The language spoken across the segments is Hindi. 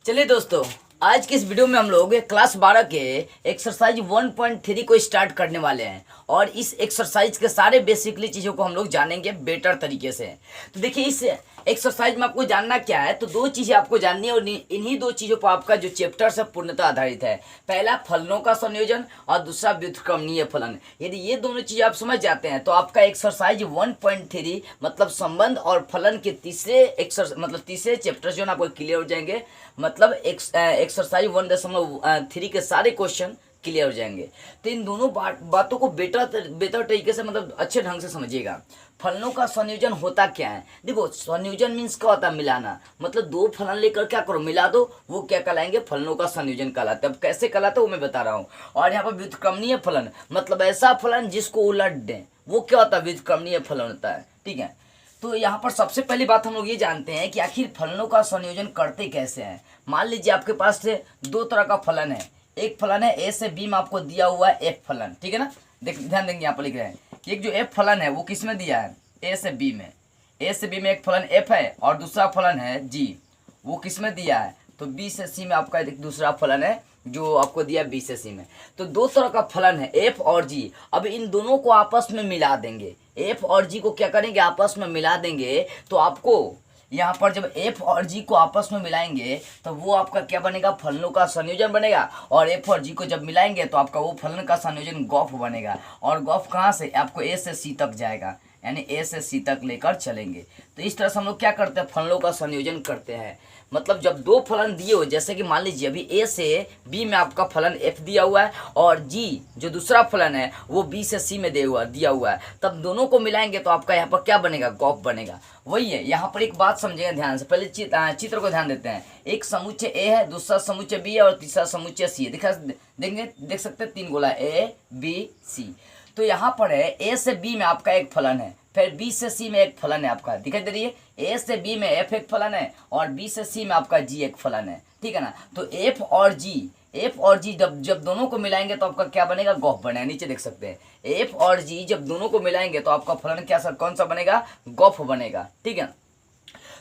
चलिए दोस्तों, आज के इस वीडियो में हम लोग क्लास 12 के एक्सरसाइज 1.3 को स्टार्ट करने वाले हैं और इस एक्सरसाइज के सारे बेसिकली चीज़ों को हम लोग जानेंगे बेटर तरीके से। तो देखिए, इस एक्सरसाइज में आपको जानना क्या है, तो दो चीज़ें आपको जाननी है और इन्हीं दो चीज़ों पर आपका जो चैप्टर है पूर्णतः आधारित है। पहला फलनों का संयोजन और दूसरा व्युत्क्रमणीय फलन। यदि ये दोनों चीज़ें आप समझ जाते हैं तो आपका एक्सरसाइज 1.3 मतलब संबंध और फलन के तीसरे चैप्टर जो है ना आपको क्लियर हो जाएंगे। मतलब एक्सरसाइज 1.3 के सारे क्वेश्चन क्लियर हो जाएंगे। तो इन दोनों बातों को बेटर तरीके से मतलब अच्छे ढंग से समझिएगा। फलनों का संयोजन होता क्या है? देखो, संयोजन मीन्स क्या होता है? मिलाना। मतलब दो फलन लेकर क्या करो, मिला दो, वो क्या कहलाएंगे? फलनों का संयोजन कहलाता है। अब कैसे कहलाता है वो मैं बता रहा हूँ। और यहाँ पर व्युत्क्रमणीय फलन मतलब ऐसा फलन जिसको उलट दें, वो क्या होता है? व्युत्क्रमणीय फलन होता है। ठीक है, तो यहाँ पर सबसे पहली बात हम लोग ये जानते हैं कि आखिर फलनों का संयोजन करते कैसे हैं। मान लीजिए आपके पास से दो तरह का फलन है। एक फलन है ए से बी में आपको दिया हुआ है एफ फलन, ठीक है ना। ध्यान देंगे, यहाँ पर लिख रहे हैं कि एक जो एफ फलन है वो किस में दिया है? ए से बी में। ए से बी में एक फलन एफ है और दूसरा फलन है जी, वो किस में दिया है? तो बी से सी में आपका एक दूसरा फलन है जो आपको दिया बी से सी में। तो दो तरह का फलन है एफ और जी। अब इन दोनों को आपस में मिला देंगे। एफ और जी को क्या करेंगे? आपस में मिला देंगे। तो आपको यहाँ पर जब एफ और जी को आपस में मिलाएंगे तो वो आपका क्या बनेगा? फलनों का संयोजन बनेगा। और एफ और जी को जब मिलाएंगे तो आपका वो फलन का संयोजन गॉफ बनेगा। और गॉफ कहाँ से? आपको ए से सी तक जाएगा, यानी ए से सी तक लेकर चलेंगे। तो इस तरह से हम लोग क्या करते हैं? फलनों का संयोजन करते हैं। मतलब जब दो फलन दिए हो, जैसे कि मान लीजिए अभी ए से बी में आपका फलन एफ दिया हुआ है और जी जो दूसरा फलन है वो बी से सी में दिया हुआ है, तब दोनों को मिलाएंगे तो आपका यहाँ पर क्या बनेगा? गॉफ बनेगा। वही है, यहाँ पर एक बात समझेंगे ध्यान से। पहले चित्र को ध्यान देते हैं। एक समुच्चय ए है, दूसरा समुच्चय बी है और तीसरा समुच्चय सी है। देख सकते हैं, तीन गोला ए बी सी। तो यहाँ पर है ए से बी में आपका एक फलन है, फिर बी से सी में एक फलन है आपका, दिखाई दे रही है। ए से बी में एफ एक फलन है और बी से सी में आपका जी एक फलन है, ठीक है ना। तो एफ और जी जब दोनों को मिलाएंगे तो आपका क्या बनेगा? गॉफ बनेगा। नीचे देख सकते हैं, एफ और जी जब दोनों को मिलाएंगे तो आपका फलन क्या कौन सा बनेगा? गॉफ बनेगा, ठीक है।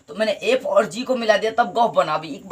तो मैंने एफ और जी को मिला दिया तब गॉफ बना। अभी एक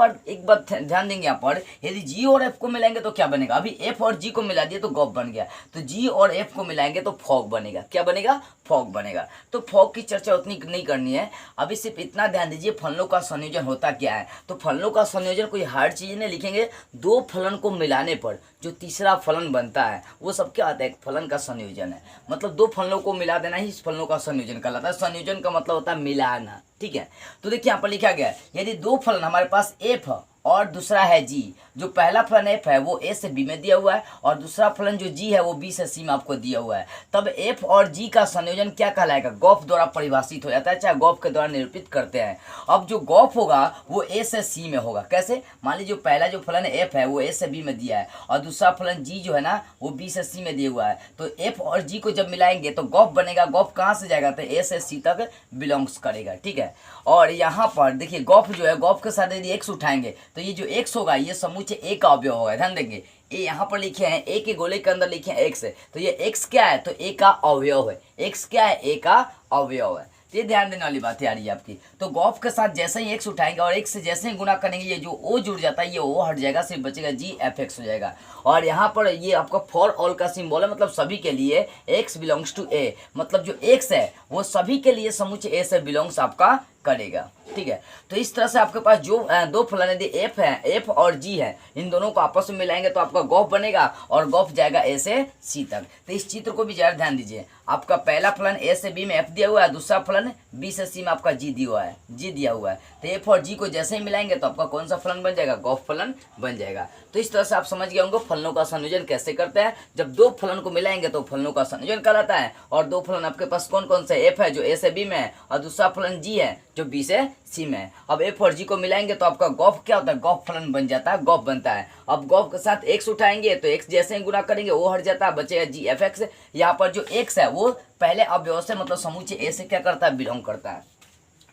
बार ध्यान देंगे यहाँ पर, यदि जी और एफ को मिलाएंगे तो क्या बनेगा? अभी एफ और जी को मिला दिया तो गॉफ बन गया। तो जी और एफ को मिलाएंगे तो फॉग बनेगा। क्या बनेगा? फॉग बनेगा। तो फॉग की चर्चा उतनी नहीं करनी है, अभी सिर्फ इतना ध्यान दीजिए फलनों का संयोजन होता क्या है। तो फलनों का संयोजन कोई हार्ड चीज नहीं लिखेंगे। दो फलन को मिलाने पर जो तीसरा फलन बनता है वो सब क्या आता है? एक फलन का संयोजन है। मतलब दो फलनों को मिला देना ही इस फलनों का संयोजन कहलाता है। संयोजन का मतलब होता है मिलाना, ठीक है। तो देखिए यहाँ पर लिखा गया है, यदि दो फलन हमारे पास एफ और दूसरा है जी, जो पहला फलन एफ है वो ए से बी में दिया हुआ है और दूसरा फलन जो जी है वो बी से सी में आपको दिया हुआ है, तब एफ और जी का संयोजन क्या कहलाएगा? गॉफ द्वारा परिभाषित हो जाता है, चाहे गॉफ के द्वारा निरूपित करते हैं। अब जो गॉफ होगा वो ए से सी में होगा। कैसे? मान लीजिए पहला जो फलन एफ है वो ए से बी में दिया है और दूसरा फलन जी जो है ना वो बी से सी में दिया हुआ है। तो एफ और जी को जब मिलाएंगे तो गॉफ बनेगा। गॉफ कहाँ से जाएगा? तो ए से सी तक बिलोंग्स करेगा, ठीक है। और यहाँ पर देखिए गॉफ जो है, गॉफ के साथ यदि एक्स उठाएंगे तो ये जो एक्स होगा ये समुच्चय ए का अवयव होगा। ध्यान देंगे, ए यहाँ पर लिखे हैं, ए के गोले के अंदर लिखे हैं एक्स है, तो ये एक्स क्या है? तो ए का अवयव है। एक्स क्या है? ए का अवयव है। तो ये ध्यान देने वाली बात है यार ये आपकी। तो गॉफ के साथ जैसे ही एक्स उठाएंगे और एक्स से जैसे ही गुना करेंगे ये जो ओ जुड़ जाता है ये ओ हट जाएगा, सिर्फ बचेगा जी एफ एक्स हो जाएगा। और यहाँ पर ये आपका फॉर ऑल का सिंबल है, मतलब सभी के लिए एक्स बिलोंग्स टू ए, मतलब जो एक्स है वो सभी के लिए समुच्चय ए से बिलोंग्स आपका करेगा, ठीक है। तो इस तरह से आपके पास जो दो फलन यदि एफ है, एफ और जी है, इन दोनों को आपस में मिलाएंगे तो आपका गॉफ बनेगा और गॉफ जाएगा ए से सी तक। तो इस चित्र को भी जरा ध्यान दीजिए। आपका पहला फलन ए से बी में एफ दिया हुआ है, दूसरा फलन बी से सी में आपका जी दिया हुआ है। तो एफ और जी को जैसे ही मिलाएंगे तो आपका कौन सा फलन बन जाएगा? गॉफ फलन बन जाएगा। तो इस तरह से आप समझ गए होंगे फलनों का संयोजन कैसे करते हैं। जब दो फलन को मिलाएंगे तो फलनों का संयोजन कहलाता है। और दो फलन आपके पास कौन कौन से? एफ है जो ए से बी में है और दूसरा फलन जी है जो बी से सी में। अब एफ और जी को मिलाएंगे तो आपका गॉफ क्या होता है? गॉफ फलन बन जाता है, गॉफ बनता है। अब गॉफ के साथ एक्स उठाएंगे तो एक्स जैसे ही गुना करेंगे वो हट जाता है, बचेगा जी एफ एक्स। यहाँ पर जो एक्स है वो पहले अवयव से मतलब समुच्चय ए से क्या करता है? बिलोंग करता है,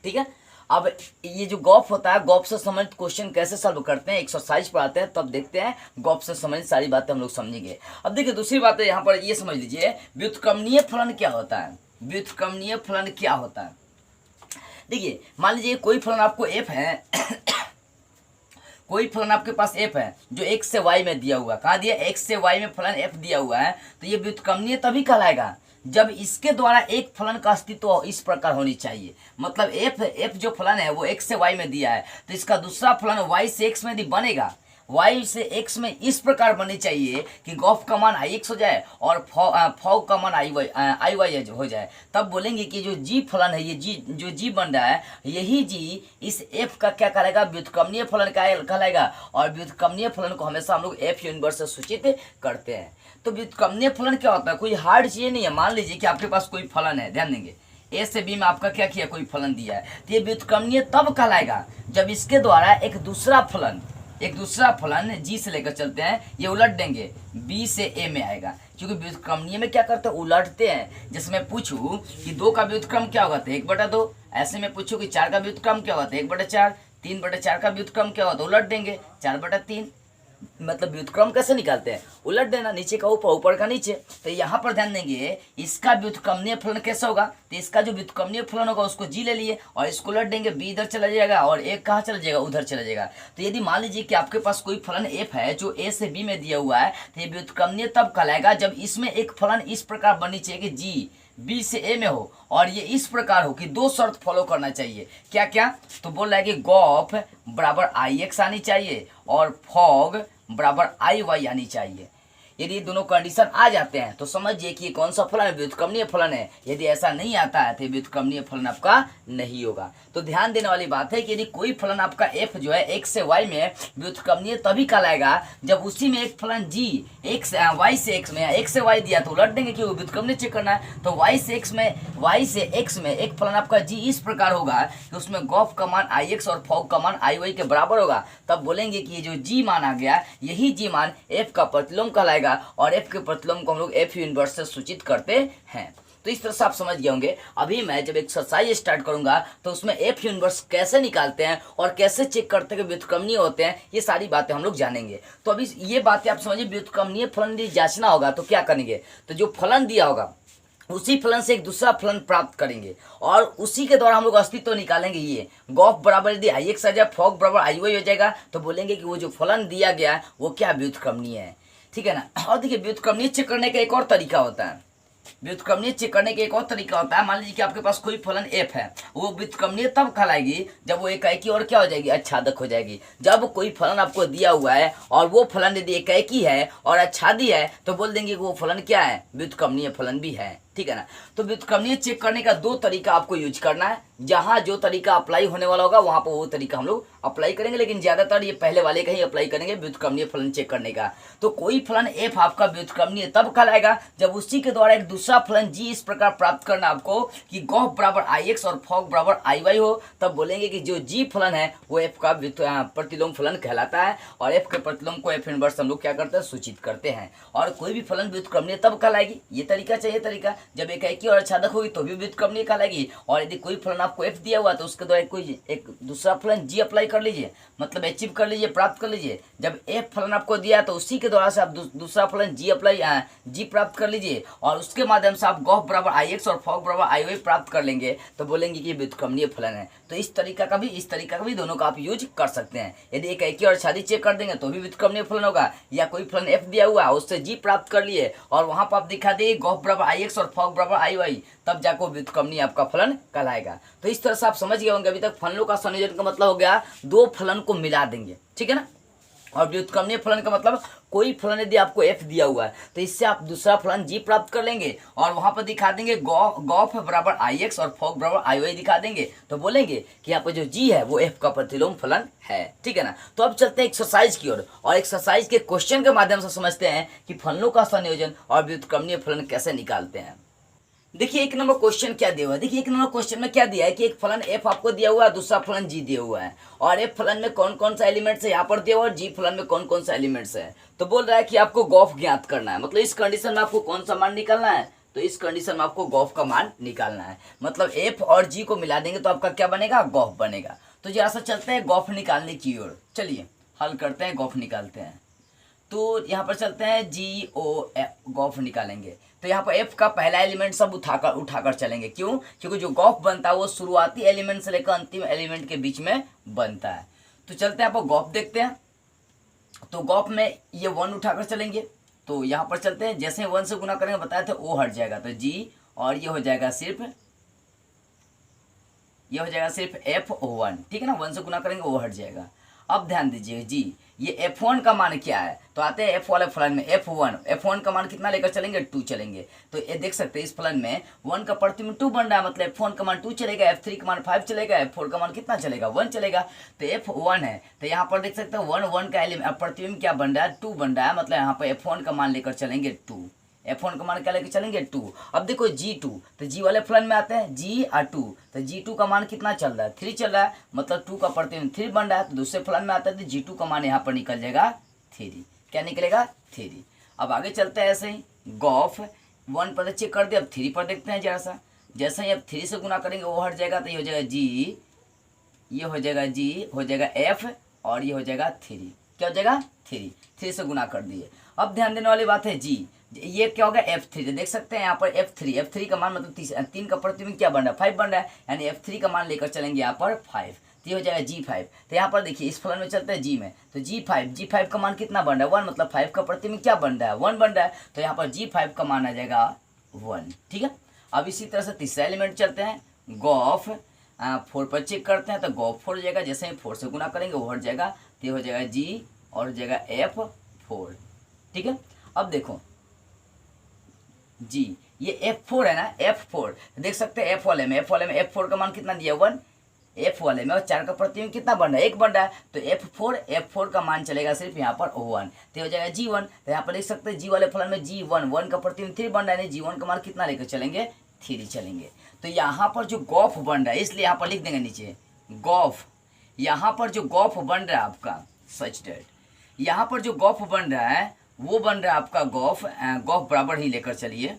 ठीक है। अब ये जो गॉफ होता है, गॉफ से संबंधित क्वेश्चन कैसे सॉल्व करते हैं, एक्सरसाइज पढ़ाते हैं तब देखते हैं। गॉफ से संबंधित सारी बातें हम लोग समझेंगे। अब देखिए दूसरी बात है, यहाँ पर ये समझ लीजिए व्युत्क्रमणीय फलन क्या होता है। व्युत्क्रमणीय फलन क्या होता है? देखिए मान लीजिए कोई फलन आपको एफ है कोई फलन आपके पास एफ है जो x से y में दिया हुआ है, कहाँ दिया, x से y में फलन f दिया हुआ है, तो ये व्युत्क्रमणीय तभी कहलाएगा जब इसके द्वारा एक फलन का अस्तित्व इस प्रकार होनी चाहिए। मतलब f जो फलन है वो x से y में दिया है, तो इसका दूसरा फलन y से x में बनेगा, y से x में इस प्रकार बननी चाहिए कि गॉफ का मान ix हो जाए और फॉग का मान iy हो जाए। तब बोलेंगे कि जो g फलन है, ये g जो g बन रहा है, यही g इस f का क्या कहलाएगा, व्युत्क्रमणीय फलन का कहलाएगा। और व्युत्क्रमणीय फलन को हमेशा हम लोग f यूनिवर्स से सूचित करते हैं। तो व्युत्क्रमणीय फलन क्या होता है, कोई हार्ड चीज नहीं है। मान लीजिए कि आपके पास कोई फलन है, ध्यान देंगे a से b में आपका क्या किया, कोई फलन दिया है, तो ये व्युत्क्रमणीय तब कहलाएगा जब इसके द्वारा एक दूसरा फलन g से लेकर चलते हैं, ये उलट देंगे b से a में आएगा। क्योंकि व्युत्क्रमणीय में क्या करते हैं, उलटते हैं। जैसे मैं पूछूं कि 2 का व्युत्क्रम क्या होगा, तो 1/2। ऐसे में पूछूं कि 4 का व्युत्क्रम क्या होगा, तो 1/4। 3/4 का व्युत्क्रम क्या होगा, तो उलट देंगे 4/3। मतलब व्युत्क्रम कैसे निकालते हैं, उलट देना, नीचे का ऊपर, ऊपर का नीचे। तो यहाँ पर ध्यान देंगे इसका व्युत्क्रमणीय फलन कैसा होगा, तो इसका जो व्युत्क्रमणीय फलन होगा उसको जी ले लिए और इसको उलट देंगे, b इधर चला जाएगा और एक कहाँ चला जाएगा, उधर चला जाएगा। तो यदि मान लीजिए कि आपके पास कोई फलन f है जो a से b में दिया हुआ है, तो ये व्युत्क्रमणीय तब कहलाएगा जब इसमें एक फलन इस प्रकार बननी चाहिए कि g b से a में हो और ये इस प्रकार हो कि 2 शर्त फॉलो करना चाहिए। क्या क्या, तो बोल रहा है कि गॉफ बराबर ix आनी चाहिए और फॉग बराबर iy आनी चाहिए। यदि ये दोनों कंडीशन आ जाते हैं तो समझिए कि ये कौन सा फलन है, व्युत्क्रमणीय फलन है। यदि ऐसा नहीं आता है तो व्युत्क्रमणीय फलन आपका नहीं होगा। तो ध्यान देने वाली बात है कि यदि कोई फलन आपका f जो है x से y में, व्युत्क्रमणीय तभी कहलाएगा जब उसी में एक फलन g y से x में, x से y दिया तो उलट देंगे कि वो व्युत्क्रमणीय चेक करना है। तो y से x में एक फलन आपका g इस प्रकार होगा कि उसमें गॉफ का मान ix और फॉग का मान iy के बराबर होगा। तब बोलेंगे कि ये जो g मान आ गया, यही g मान f का प्रतिलोम कहलाएगा और f के प्रतिलोम को हम लोग f इनवर्स से सूचित करते हैं। तो इस तरह से आप समझ गए होंगे। अभी मैं जब एक्सरसाइज स्टार्ट करूंगा तो उसमें f इनवर्स कैसे निकालते हैं और कैसे चेक करते हैं कि व्युत्क्रमणीय होते हैं, ये सारी बातें हम लोग जानेंगे। तो अभी ये बातें आप समझिए, व्युत्क्रमणीय फलन यदि जांचना होगा तो क्या करेंगे, तो जो फलन दिया होगा उसी फलन से एक दूसरा फलन प्राप्त करेंगे और उसी के द्वारा हम लोग अस्तित्व निकालेंगे। ये गॉफ बराबर यदि ix आ जाए, फॉग बराबर iy हो जाएगा, तो बोलेंगे कि वो जो फलन दिया गया है वो क्या व्युत्क्रमणीय है, ठीक है ना। और देखिए व्युत्क्रमणीय चेक करने का एक और तरीका होता है, व्युत्क्रमणीय चेक करने का एक और तरीका होता है। मान लीजिए कि आपके पास कोई फलन f है, वो व्युत्क्रमणीय तब कहलाएगी जब वो एकाएकी और क्या हो जाएगी, आच्छादक हो जाएगी। जब कोई फलन आपको दिया हुआ है और वो फलन यदि एकाएकी है और आच्छादी है तो बोल देंगे कि वो फलन क्या है, व्युत्क्रमणीय फलन भी है, ठीक है ना। तो व्युत्क्रमणीय चेक करने का 2 तरीका आपको यूज करना है। जहां जो तरीका अप्लाई होने वाला होगा वहां पर वो तरीका हम लोग अप्लाई करेंगे, लेकिन ज्यादातर ये पहले वाले का ही अप्लाई करेंगे व्युत्क्रमणीय फलन चेक करने का। तो कोई फलन f आपका व्युत्क्रमणीय तब कहलाएगा जब उसी के द्वारा एक दूसरा फलन g इस प्रकार प्राप्त करना आपको कि गॉफ बराबर ix और फॉग बराबर iy हो। तब बोलेंगे कि जो g फलन है वो f का प्रतिलोम फलन कहलाता है और f के प्रतिलोम को f इनवर्स हम लोग क्या करते हैं, सूचित करते हैं। और कोई भी फलन व्युत्क्रमणीय तब कहलाएगी, ये तरीका चाहिए तरीका, जब एकाएकी और आच्छादक होगी तो भी व्युत्क्रमणीय कहलाएगी। और यदि कोई फलन आपको f दिया हुआ तो उसके द्वारा कोई एक दूसरा फलन g अप्लाई कर लीजिए, मतलब अचीव कर लीजिए, प्राप्त कर लीजिए। जब f फलन आपको दिया तो उसी के द्वारा से आप दूसरा फलन g प्राप्त कर लीजिए और उसके माध्यम से आप गॉफ बराबर ix और फॉग बराबर iy प्राप्त कर लेंगे, तो बोलेंगे कि व्युत्क्रमणीय फलन है। तो इस तरीका का भी दोनों का आप यूज कर सकते हैं। यदि एकाएकी और आच्छादी चेक कर देंगे तो भी व्युत्क्रमणीय फलन होगा, या कोई फलन f दिया हुआ है उससे g प्राप्त कर लिए और वहां पर आप दिखा दिए गॉफ बराबर ix और फॉग बराबर iy, तब जाकर व्युत्क्रमणीय आपका फलन कहलाएगा। तो इस तरह से आप समझ गए होंगे अभी तक। फलनों का संयोजन का मतलब हो गया 2 फलन को मिला देंगे, ठीक है ना। और व्युत्क्रमणीय फलन का मतलब कोई फलन यदि आपको f दिया हुआ है तो इससे आप दूसरा फलन g प्राप्त कर लेंगे और वहां पर दिखा देंगे गॉफ बराबर ix और फॉग बराबर iy दिखा देंगे, तो बोलेंगे कि यहाँ पर जो g है वो f का प्रतिलोम फलन है, ठीक है ना। तो अब चलते हैं एक्सरसाइज की ओर और एक्सरसाइज के क्वेश्चन के माध्यम से समझते हैं कि फलनों का संयोजन और व्युत्क्रमणीय फलन कैसे निकालते हैं। देखिए 1 नंबर क्वेश्चन क्या दिया हुआ है। देखिए 1 नंबर क्वेश्चन में क्या दिया है कि एक फलन f आपको दिया हुआ है, दूसरा फलन g दिया हुआ है और f फलन में कौन कौन सा एलिमेंट्स है यहाँ पर दिया हुआ और g फलन में कौन कौन सा एलिमेंट्स है। तो बोल रहा है कि आपको गॉफ ज्ञात करना है, मतलब इस कंडीशन में आपको कौन सा मान निकालना है, तो इस कंडीशन में आपको गॉफ का मान निकालना है। मतलब f और g को मिला देंगे तो आपका क्या बनेगा, गॉफ बनेगा। तो जरा सा चलते हैं गॉफ निकालने की ओर, चलिए हल करते हैं, गॉफ निकालते हैं। तो यहाँ पर चलते हैं GOF गॉफ निकालेंगे। तो यहाँ पर f का पहला एलिमेंट सब उठाकर चलेंगे, क्यों, क्योंकि जो गॉफ बनता है वो शुरुआती एलिमेंट से लेकर अंतिम एलिमेंट के बीच में बनता है। तो चलते हैं आप गॉफ देखते हैं। तो गॉफ में ये 1 उठाकर चलेंगे, तो यहाँ पर चलते हैं, जैसे 1 से गुना करेंगे बताया था ओ हट जाएगा, तो जी, और ये हो जाएगा सिर्फ F1, ठीक है ना, 1 से गुना करेंगे वो हट जाएगा। अब ध्यान दीजिए जी, ये F1 का मान क्या है, तो आते हैं F वाले फलन में, F1 का मान कितना लेकर चलेंगे, 2 चलेंगे। तो ये देख सकते हैं इस फलन में 1 का प्रतिबिंब 2 बन रहा है, मतलब F1 का मान 2 चलेगा, F3 का मान 5 चलेगा, F4 का मान कितना चलेगा, 1 चलेगा। तो F1 है, तो यहाँ पर देख सकते हैं 1 का एलिमेंट प्रतिबिंब क्या बन रहा है, 2 बन रहा है, मतलब यहाँ पर F1 का मान लेकर चलेंगे 2, F1 का मान क्या लेकर चलेंगे 2। अब देखो G2, तो G वाले फलन में आते हैं G और 2, तो G2 का मान कितना चल रहा है, 3 चल रहा है, मतलब 2 का प्रतिबिंब 3 बन रहा है, तो दूसरे फलन में आता है तो G2 का मान यहाँ पर निकल जाएगा 3, क्या निकलेगा 3। अब आगे चलते हैं ऐसे ही, गॉफ 1 पर चेक कर दिया, अब 3 पर देखते हैं जरा सा, जैसे ही अब 3 से गुना करेंगे वो हट जाएगा, तो ये हो जाएगा G, ये हो जाएगा G, हो जाएगा F, और ये हो जाएगा 3, क्या हो जाएगा 3 से गुना कर दिए। अब ध्यान देने वाली बात है जी, ये क्या होगा F3, देख सकते हैं यहाँ पर F3 का मान मतलब 3 का प्रतिबिंब क्या बन रहा है, 5 बन रहा है, यानी F3 का मान लेकर चलेंगे यहाँ पर 5, तो ये हो जाएगा G5। तो यहाँ पर देखिए इस फलन में चलते हैं G में, तो G5 का मान कितना बन रहा है 1, मतलब 5 का प्रतिबिंब क्या बन रहा है 1 बन रहा है, तो यहाँ पर G5 का मान आ जाएगा 1, ठीक है। अब इसी तरह से तीसरा एलिमेंट चलते हैं, गॉफ 4 पर चेक करते हैं, तो गॉफ 4 हो जाएगा, जैसे ही 4 से गुना करेंगे वो हट जाएगा, तो ये हो जाएगा G और हो जाएगा F4, ठीक है। अब देखो जी, ये F4 है ना, F4 देख सकते हैं F वाले में F4 का मान कितना दिया 1, F वाले में, और 4 का प्रतिबिंब कितना बन रहा है 1 बन रहा है, तो F4 का मान चलेगा सिर्फ यहाँ पर 1, तो हो जाएगा G1। तो यहाँ पर देख सकते हैं G वाले फलन में G1 का प्रतिबिंब 3 बन रहा है, G1 का मान कितना लेकर चलेंगे 3 चलेंगे। तो यहाँ पर जो गॉफ बन रहा है, इसलिए यहाँ पर लिख देंगे नीचे गॉफ, यहाँ पर जो गॉफ बन रहा है आपका सच डेट, यहाँ पर जो गॉफ बन रहा है वो बन रहा है आपका गॉफ बराबर ही लेकर चलिए,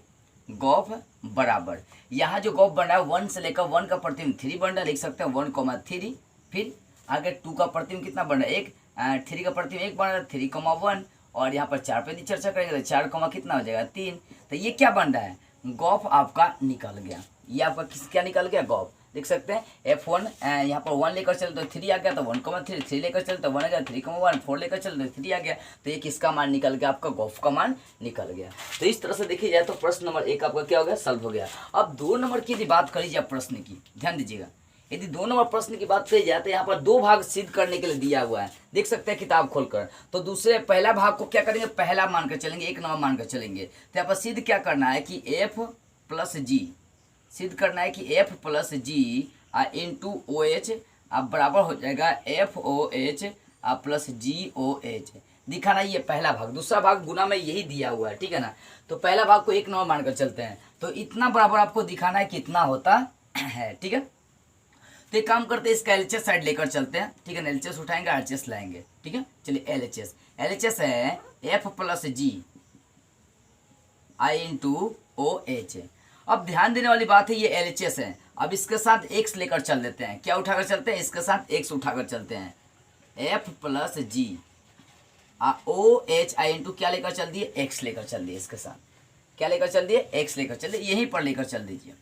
गॉफ बराबर, यहाँ जो गॉफ बन रहा है 1 से लेकर 1 का प्रतिबिंब 3 बन रहा है, लिख सकते हैं 1,3, फिर आगे 2 का प्रतिबिंब कितना बन रहा है 1, 3 का प्रतिबिंब 1 बन रहा है 3,1, और यहाँ पर 4 पे चर्चा करेंगे तो 4, कितना हो जाएगा 3। तो ये क्या बन रहा है, गॉफ आपका निकल गया, ये आपका क्या निकल गया गॉफ, देख सकते हैं F1 यहाँ पर 1 लेकर चले तो 3 आ गया, तो 1,3, 3 लेकर चले तो 1 आ गया, 3,1, 4 लेकर चले तो 3 आ गया, तो ये किसका मान निकल गया, आपका गॉफ का मान निकल गया। तो इस तरह से देखी जाए तो प्रश्न नंबर 1 आपका क्या हो गया, सॉल्व हो गया। अब 2 नंबर की यदि बात करी जाए प्रश्न की, ध्यान दीजिएगा, यदि 2 नंबर प्रश्न की बात करी जाए तो यहाँ पर 2 भाग सिद्ध करने के लिए दिया हुआ है, देख सकते हैं किताब खोलकर, तो पहला भाग को क्या करेंगे, पहला मानकर चलेंगे, 1 नंबर मानकर चलेंगे। तो यहाँ पर सिद्ध क्या करना है कि F प्लस G, सिद्ध करना है कि F plus G into OH बराबर हो जाएगा FOH प्लस GOH, दिखाना ये पहला भाग। दूसरा भाग गुना में यही दिया हुआ है, ठीक है ना, तो पहला भाग को 1 नंबर मानकर चलते हैं, तो इतना बराबर आपको दिखाना है कितना होता है, ठीक है। तो एक काम करते हैं, इसका LHS साइड लेकर चलते हैं, ठीक है ना, LHS उठाएंगे RHS लाएंगे, ठीक है। चलिए LHS है F plus G into OH। अब ध्यान देने वाली बात है ये LHS है, अब इसके साथ x लेकर चल देते हैं, क्या उठाकर चलते हैं, इसके साथ x उठाकर चलते हैं, F plus G OH into क्या लेकर चल दिए x लेकर चल दिए, इसके साथ क्या लेकर चल दिए x लेकर चल दिए, यहीं पर लेकर चल दीजिए।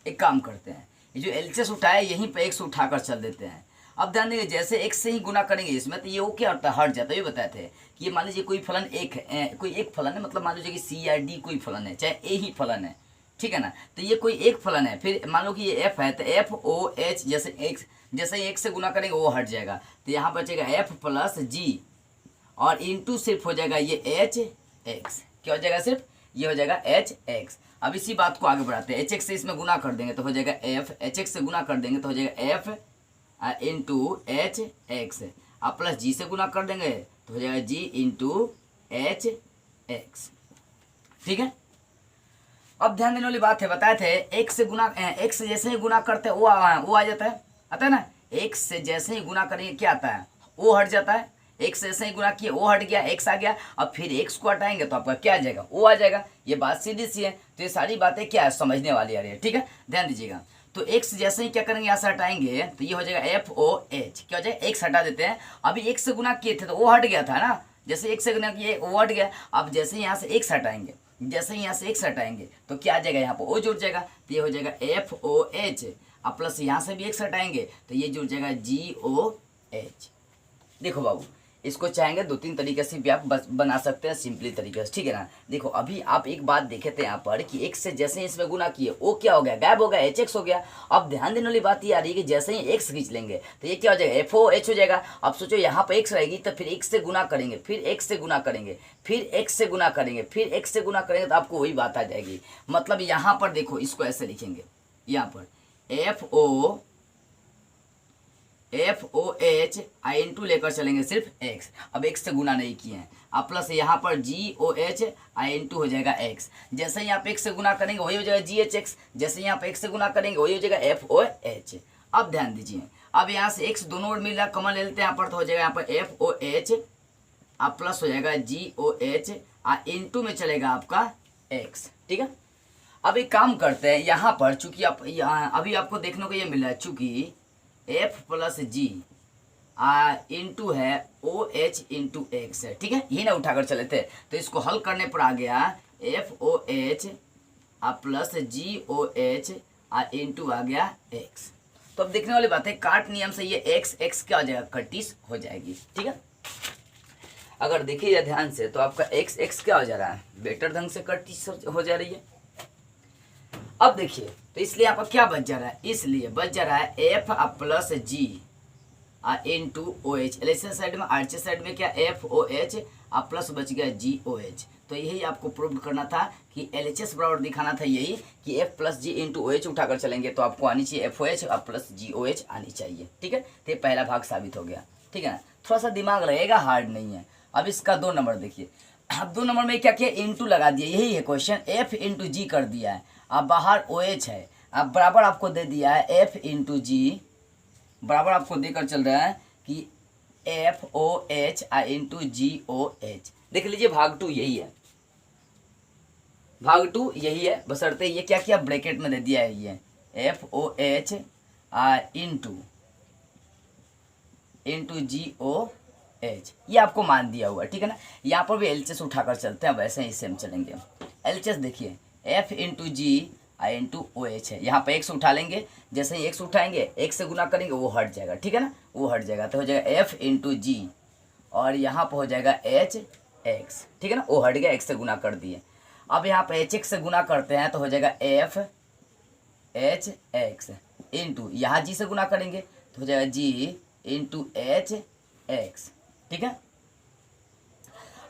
एक काम करते हैं, ये जो LHS उठाया यहीं पर x उठाकर चल देते हैं। अब ध्यान देंगे जैसे x से ही गुना करेंगे इसमें, तो ये वो क्या होता है हट जाता है, ये बताए थे कि ये मान लीजिए कोई फलन कोई एक फलन है, मतलब मान लीजिए कि C या D कोई फलन है, चाहे A ही फलन है, ठीक है ना, तो ये कोई एक फलन है, फिर मान लो कि ये F है, तो FOH जैसे ही x से गुना करेंगे वो हट जाएगा, तो यहाँ बचेगा F प्लस G और इंटू सिर्फ हो जाएगा ये HX, क्या हो जाएगा सिर्फ ये हो जाएगा HX। अब इसी बात को आगे बढ़ाते हैं, HX से इसमें गुना कर देंगे तो हो जाएगा F, HX से गुना कर देंगे तो हो जाएगा F इंटू HX, आप प्लस G से गुना कर देंगे तो हो जाएगा G इंटू HX, ठीक है। अब ध्यान देने वाली बात है, बताए थे x से जैसे ही गुना करते हैं वो आ जाता है, आता है ना, x से जैसे ही गुना करेंगे क्या आता है वो हट जाता है, x से जैसे ही गुना किए वो हट गया, x आ गया, अब फिर x को हटाएंगे तो आपका क्या आ जाएगा वो आ जाएगा, ये बात सीधी सी है। तो ये सारी बातें क्या है समझने वाली आ रही है, ठीक है, ध्यान दीजिएगा। तो x जैसे ही क्या करेंगे यहाँ से हटाएंगे तो ये हो जाएगा FOH, क्या हो जाएगा x हटा देते हैं, अभी x से गुना किए थे तो वो हट गया था ना, जैसे x से गुना किए वो हट गया, अब जैसे यहाँ से x हटाएंगे, जैसे यहाँ से x हटाएंगे तो क्या आ जाएगा यहाँ पर O जुड़ जाएगा, तो ये हो जाएगा FOH, अब प्लस यहाँ से भी x हटाएंगे तो ये जुड़ जाएगा GOH, एच। देखो बाबू, इसको चाहेंगे दो तीन तरीके से भी आप बस बना सकते हैं, सिंपली तरीके से, ठीक है ना। देखो अभी आप एक बात देखे थे यहाँ पर कि x से जैसे ही इसमें गुना किए वो क्या हो गया, गायब हो गया, एच एक्स हो गया। अब ध्यान देने वाली बात ये आ रही है कि जैसे ही x खींच लेंगे तो ये क्या हो जाएगा, एफ ओ एच हो जाएगा। अब सोचो यहाँ पर x रहेगी तो फिर x से गुना करेंगे, फिर x से गुना करेंगे, फिर x से गुना करेंगे, फिर x से गुना करेंगे, तो आपको वही बात आ जाएगी। मतलब यहाँ पर देखो इसको ऐसे लिखेंगे, यहाँ पर F O H I into लेकर चलेंगे सिर्फ एक्स। अब एक्स से गुना नहीं किए हैं, अब प्लस यहाँ पर जी ओ एच आई इंटू हो जाएगा एक्स। जैसे ही आप एक्स से गुना करेंगे वही हो जाएगा जी एच एक्स, जैसे ही आप एक्स से गुना करेंगे वही हो जाएगा एफ ओ एच। अब ध्यान दीजिए, अब यहाँ से एक्स दोनों ओर मिल रहा, कमन ले लेते हैं यहाँ पर, तो हो जाएगा यहाँ पर एफ ओ एच, अब प्लस हो जाएगा जी ओ एच, इंटू में चलेगा आपका एक्स, ठीक है। अब एक काम करते हैं, यहाँ पर चूंकि आप अभी आपको देखने को ये मिल रहा है, चूंकि एफ प्लस जी इंटू है ओ एच इंटू एक्स है, ठीक है, यही ना उठाकर चले थे। तो इसको हल करने पर आ गया एफ ओ एच प्लस जी ओ एच इंटू आ गया एक्स। तो अब देखने वाली बात है, काट नियम से ये एक्स एक्स क्या हो जाएगा, कटिस हो जाएगी, ठीक है। अगर देखिए ध्यान से तो आपका एक्स एक्स क्या हो जा रहा है, बेटर ढंग से कटिस हो जा रही है। अब देखिए तो इसलिए यहाँ पर क्या बच जा रहा है, इसलिए बच जा रहा है F plus G into O H. LHS side में, आरएचएस साइड में क्या एफ ओ एच प्लस बच गया जी ओ एच। तो यही आपको प्रूव करना था कि एलएचएस बराबर दिखाना था यही कि F plus G into O H उठाकर चलेंगे तो आपको आनी चाहिए एफ ओ एच प्लस जी ओ एच आनी चाहिए, ठीक है। तो ये पहला भाग साबित हो गया, ठीक है ना। थोड़ा सा दिमाग लगेगा, हार्ड नहीं है। अब इसका 2 नंबर देखिए, अब 2 नंबर में क्या किया, इंटू लगा दिया, यही है क्वेश्चन, एफ इंटू जी कर दिया है। अब बाहर ओ एच है, अब बराबर आपको दे दिया है एफ इंटू जी, बराबर आपको देकर चल रहा है कि एफ ओ एच इंटू जी ओ एच। देख लीजिए भाग 2 यही है, भाग 2 यही है, बशर्ते ये क्या किया, ब्रैकेट में दे दिया है ये एफ ओ एच इंटू जी ओ एच, ये आपको मान दिया हुआ है, ठीक है ना। यहाँ पर भी एलएचएस उठाकर चलते हैं, वैसे ही सेम चलेंगे। एलएचएस देखिए एफ इंटू जी इंटू ओ एच है, यहाँ पे एक्स उठा लेंगे, जैसे ही एक्स उठाएंगे एक्स से गुना करेंगे वो हट जाएगा, ठीक है ना, वो हट जाएगा। तो हो जाएगा एफ इंटू जी और यहाँ पर हो जाएगा एच एक्स, ठीक है ना, वो हट गया, एक्स से गुना कर दिए। अब यहाँ पे एच एक्स से गुना करते हैं तो हो जाएगा एफ एच एक्स इंटू, यहाँ जी से गुना करेंगे तो हो जाएगा जी इंटू एच एक्स, ठीक है।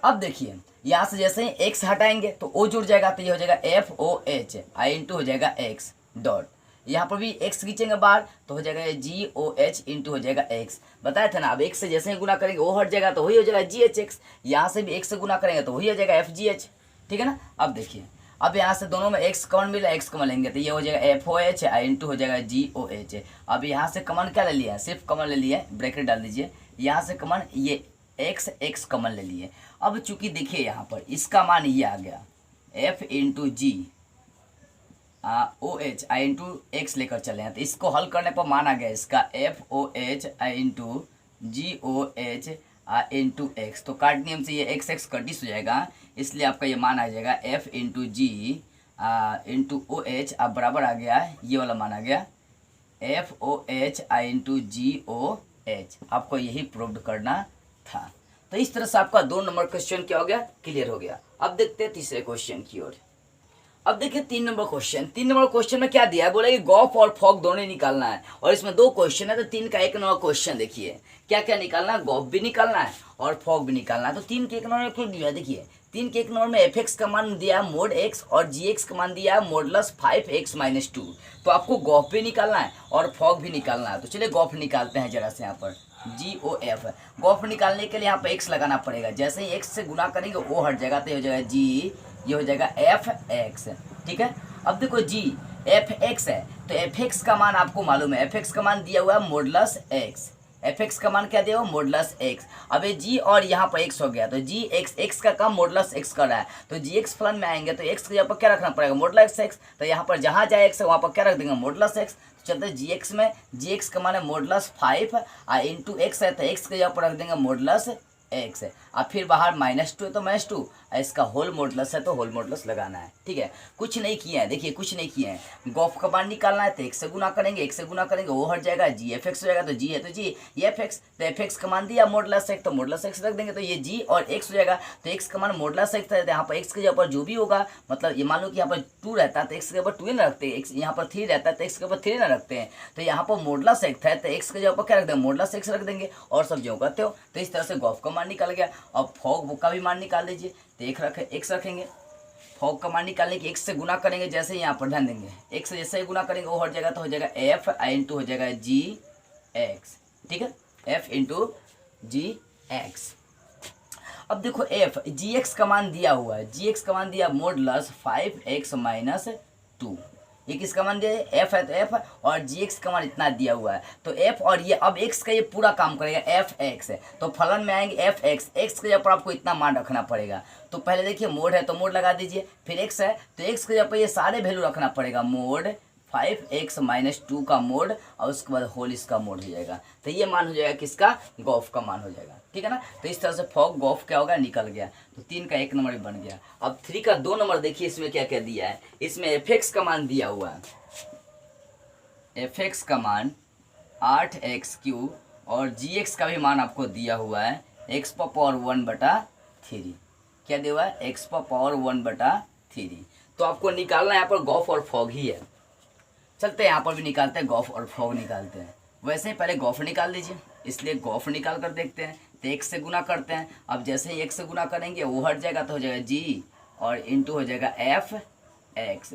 अब देखिए यहाँ से जैसे ही x हटाएंगे तो o जुड़ जाएगा, तो ये हो जाएगा एफ ओ एच इंटू हो जाएगा x डॉट, यहाँ पर भी x खींचेंगे बाहर तो हो जाएगा जी ओ एच इंटू हो जाएगा x। बताया था ना, अब x से जैसे ही गुना करेंगे वो हट जाएगा तो वही हो जाएगा जी एच एक्स, यहाँ से भी x से गुना करेंगे तो वही हो जाएगा एफ जी एच, ठीक है ना। अब देखिए, अब यहाँ से दोनों में x कॉमन मिला, x कॉमन लेंगे तो ये हो जाएगा एफ ओ एच इंटू हो जाएगा जी ओ एच। अब यहाँ से कॉमन क्या ले लिया है, सिर्फ कॉमन ले लिया है, ब्रैकेट डाल दीजिए, यहाँ से कॉमन ये एक्स एक्स कॉमन ले लिए। अब चूंकि देखिए यहाँ पर इसका मान ये आ गया एफ इंटू जी ओ एच इंटू एक्स लेकर चले हैं, तो इसको हल करने पर मान आ गया इसका एफ ओ एच इंटू जी ओ एच इंटू एक्स। तो काट नियम से ये एक्स एक्स कटिस हो जाएगा, इसलिए आपका ये मान आ जाएगा एफ इंटू जी इंटू ओ एच। अब बराबर आ गया ये वाला मान आ गया एफ ओ एच इंटू जी ओ एच। आपको यही प्रूव करना था। तो इस तरह से आपका 2 नंबर क्वेश्चन क्या हो गया, क्लियर हो गया। अब देखते हैं तीसरे क्वेश्चन की ओर। अब देखिए 3 नंबर क्वेश्चन। 3 नंबर क्वेश्चन में क्या दिया है, बोला कि गॉफ और फॉग दोनों ही निकालना है, और इसमें 2 क्वेश्चन है तो 3 का 1 नंबर क्वेश्चन देखिए क्या क्या निकालना है, गॉफ भी निकालना है और फॉग भी निकालना है। तो 3 के 1 नंबर में क्यों दिया, देखिए 3 के 1 नंबर में एफ एक्स का मान दिया है मोड एक्स और जी एक्स का मान दिया है मोडलस 5x - 2। तो आपको गॉफ भी निकालना है और फॉग भी निकालना है। तो चलिए गॉफ निकालते हैं जरा से। यहाँ पर जी ओ एफ, गॉफ निकालने के लिए यहाँ पर एक्स लगाना पड़ेगा, जैसे ही एक्स से गुना करेंगे वो हट जाएगा तो ये हो जाएगा जी, ये हो जाएगा एफ एक्स, ठीक है। अब देखो जी एफ एक्स है तो एफ एक्स का मान आपको मालूम है, एफ एक्स का मान दिया हुआ है मोडलस एक्स, एफ एक्स का मान क्या दिया हुआ मोडलस एक्स। अब ये जी और यहाँ पर एक्स हो गया तो जी एक्स, एक्स का काम मोडलस एक्स कर रहा है तो जी एक्स फलन में आएंगे तो एक्स के यहाँ पर क्या रखना पड़ेगा मोडलस एक्स। तो यहाँ पर जहाँ जाए एक्स वहाँ पर क्या रख देंगे मोडलस एक्स। तो चलते जी एक्स में, जी एक्स का मान है मोडलस 5 इंटू एक्स है तो एक्स के यहाँ पर रख देंगे मोडलस एक्स है। अब फिर बाहर -2 है तो -2, इसका होल मॉडुलस है तो होल मॉडुलस लगाना है। ठीक है, कुछ नहीं किए हैं, देखिए कुछ नहीं किए हैं। गॉफ का मान निकालना है तो x से गुना करेंगे, x से गुना करेंगे वो हट जाएगा, जी एफ एक्स हो जाएगा, तो जी है तो जी, ये एफ एक्स, तो एफ एक्स का मान दिया मॉडुलस एक्स, तो मॉडुलस एक्स रख देंगे तो ये जी और x हो जाएगा। तो x का मान मॉडुलस एक्स है, तो यहाँ पर x के जगह पर जो भी होगा, मतलब ये मान लो कि यहाँ पर 2 रहता है तो x के ऊपर 2 ही ना रखते हैं, x यहाँ पर 3 रहता है तो x के ऊपर 3 ना रखते हैं। तो यहाँ पर मॉडुलस एक्स है तो x के जगह पर क्या रख देंगे, मॉडुलस एक्स रख देंगे और सब जो करते हो। तो इस तरह से गॉफ का मान निकल गया। अब फॉग का भी मान निकाल लीजिए, तो x रखेंगे, फॉग का मान निकालने की x से गुना करेंगे, जैसे यहाँ पर ध्यान देंगे x से जैसे ही गुना करेंगे वो हट जाएगा तो हो जाएगा f इंटू हो जाएगा जी एक्स। ठीक है, f इंटू जी एक्स। अब देखो f जी एक्स का मान दिया हुआ है, जी एक्स का मान दिया मॉडुलस 5x माइनस 2, ये किसका मान दिया है, f है तो f, और जी एक्स का मान इतना दिया हुआ है तो f, और ये अब x का ये पूरा काम करेगा, f x है तो फलन में आएंगे f x, x के जगह पर आपको इतना मान रखना पड़ेगा। तो पहले देखिए मोड है तो मोड लगा दीजिए, फिर x है तो x के जगह पर ये सारे वैल्यू रखना पड़ेगा, मोड 5x माइनस 2 का मोड और उसके बाद होल इसका मोड हो जाएगा। तो ये मान हो जाएगा किसका, गॉफ का मान हो जाएगा। ठीक है ना, तो इस तरह से फॉग गॉफ क्या होगा, निकल गया। तो 3 का 1 नंबर बन गया। अब 3 का 2 नंबर देखिए, इसमें क्या क्या दिया है, इसमें एफ एक्स का मान दिया हुआ है, एफ एक्स का मान 8x³ और जी एक्स का भी मान आपको दिया हुआ है x⁻1/3। क्या दिया हुआ है, x⁻1/3। तो आपको निकालना है यहाँ पर गॉफ और फॉग ही है। चलते हैं यहाँ पर भी निकालते हैं, गॉफ और फॉग निकालते हैं। वैसे ही पहले गॉफ निकाल लीजिए, इसलिए गॉफ निकाल कर देखते हैं। तो x से गुना करते हैं, अब जैसे ही x से गुना करेंगे वो हट जाएगा तो हो जाएगा g और इंटू हो जाएगा एफ एक्स।